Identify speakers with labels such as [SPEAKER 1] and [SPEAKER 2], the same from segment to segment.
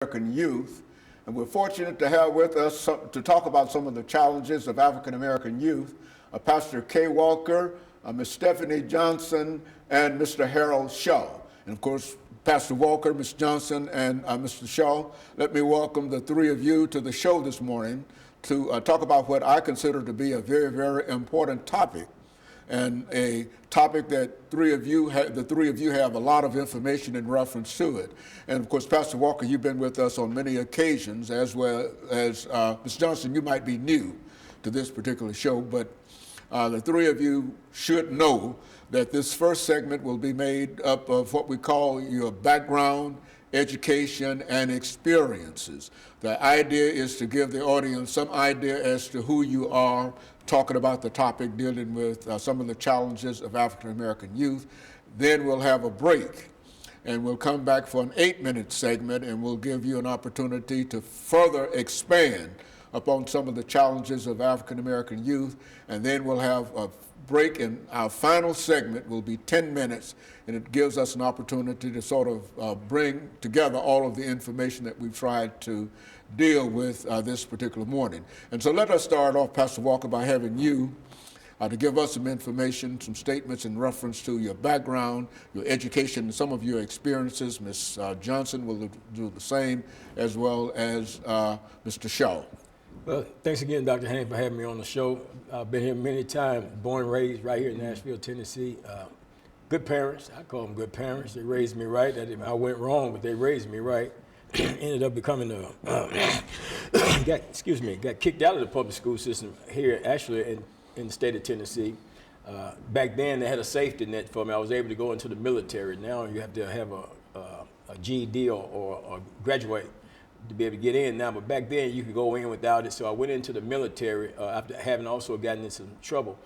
[SPEAKER 1] American youth. And we're fortunate to have with us to talk about some of the challenges of African American youth, Pastor Kay Walker, Ms. Stephanie Johnson, and Mr. Harold Shaw. And of course, Pastor Walker, Ms. Johnson, and Mr. Shaw, let me welcome the three of you to the show this morning to talk about what I consider to be a very, very important topic, and a topic that the three of you have a lot of information in reference to it. And of course, Pastor Walker, you've been with us on many occasions, as well as Ms. Johnson, you might be new to this particular show, but the three of you should know that this first segment will be made up of what we call your background, education, and experiences. The idea is to give the audience some idea as to who you are, talking about the topic dealing with some of the challenges of African American youth. Then we'll have a break, and we'll come back for an 8-minute segment, and we'll give you an opportunity to further expand upon some of the challenges of African American youth, and then we'll have a break, and our final segment will be 10 minutes, and it gives us an opportunity to sort of bring together all of the information that we've tried to deal with this particular morning. And so let us start off, Pastor Walker, by having you to give us some information, some statements in reference to your background, your education, and some of your experiences. Ms. Johnson will do the same, as well as Mr. Shaw.
[SPEAKER 2] Well, thanks again, Dr. Hank, for having me on the show. I've been here many times, born and raised right here in Nashville, Tennessee. Good parents, I call them good parents. They raised me right. I went wrong, but they raised me right. Ended up becoming got kicked out of the public school system here, actually, in the state of Tennessee. Back then, they had a safety net for me. I was able to go into the military. Now you have to have a GED or graduate to be able to get in now, but back then you could go in without it. So I went into the military after having also gotten into some trouble.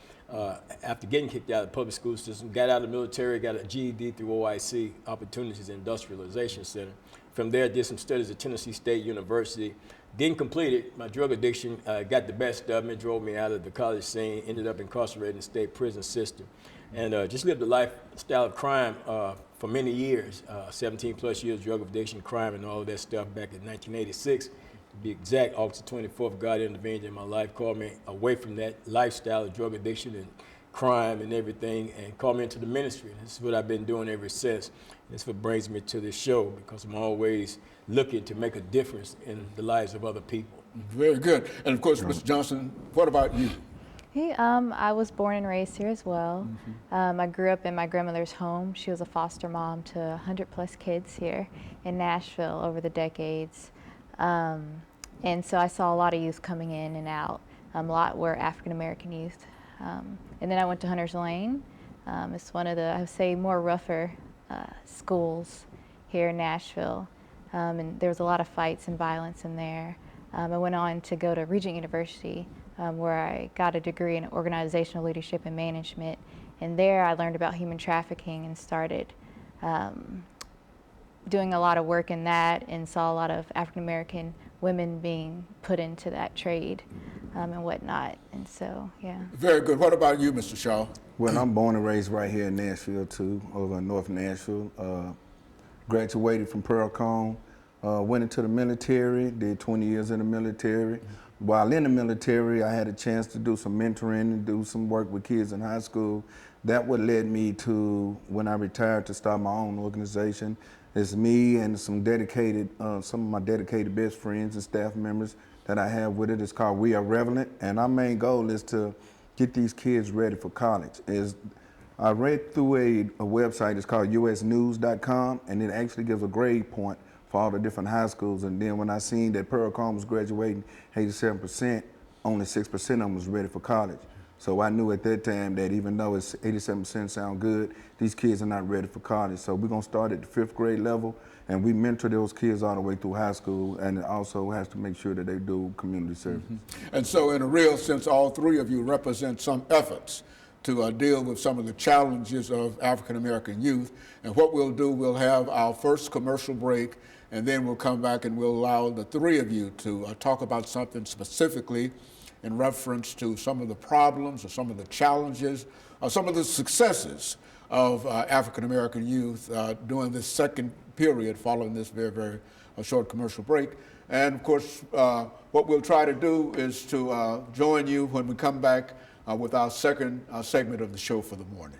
[SPEAKER 2] After getting kicked out of the public school system, got out of the military, got a GED through OIC, Opportunities Industrialization Center. From there, did some studies at Tennessee State University. Didn't complete it. My drug addiction got the best of me, drove me out of the college scene, ended up incarcerated in the state prison system. And just lived a lifestyle of crime for many years, 17 plus years drug addiction, crime, and all of that stuff back in 1986. To be exact, August 24th, God intervened in my life, called me away from that lifestyle of drug addiction and crime and everything, and called me into the ministry. And this is what I've been doing ever since. That's what brings me to this show, because I'm always looking to make a difference in the lives of other people.
[SPEAKER 1] Very good. And of course, Mr. Johnson, what about you?
[SPEAKER 3] Hey, I was born and raised here as well. I grew up in my grandmother's home. She was a foster mom to 100 plus kids here in Nashville over the decades. And so I saw a lot of youth coming in and out. A lot were African American youth. And then I went to Hunter's Lane. It's one of the, I would say, more rougher schools here in Nashville. And there was a lot of fights and violence in there. I went on to go to Regent University, where I got a degree in organizational leadership and management. And there I learned about human trafficking and started doing a lot of work in that, and saw a lot of African American women being put into that trade and whatnot. And so, yeah.
[SPEAKER 1] Very good. What about you, Mr. Shaw?
[SPEAKER 4] Well, I'm born and raised right here in Nashville, too, over in North Nashville. Graduated from Pearl Cone, went into the military, did 20 years in the military. While in the military, I had a chance to do some mentoring and do some work with kids in high school. That what led me to, when I retired, to start my own organization. It's me and some of my dedicated best friends and staff members that I have with it. It's called We Are Relevant, and our main goal is to get these kids ready for college. I read through a website, it's called usnews.com, and it actually gives a grade point for all the different high schools. And then when I seen that Pearl Cone was graduating 87%, only 6% of them was ready for college. So I knew at that time that even though it's 87% sound good, these kids are not ready for college. So we're gonna start at the 5th grade level, and we mentor those kids all the way through high school, and it also has to make sure that they do community service.
[SPEAKER 1] And so in a real sense, all three of you represent some efforts to deal with some of the challenges of African American youth. And what we'll do, we'll have our first commercial break, and then we'll come back and we'll allow the three of you to talk about something specifically in reference to some of the problems or some of the challenges or some of the successes of African American youth during this second period following this very, very a short commercial break. And of course, what we'll try to do is to join you when we come back with our second segment of the show for the morning.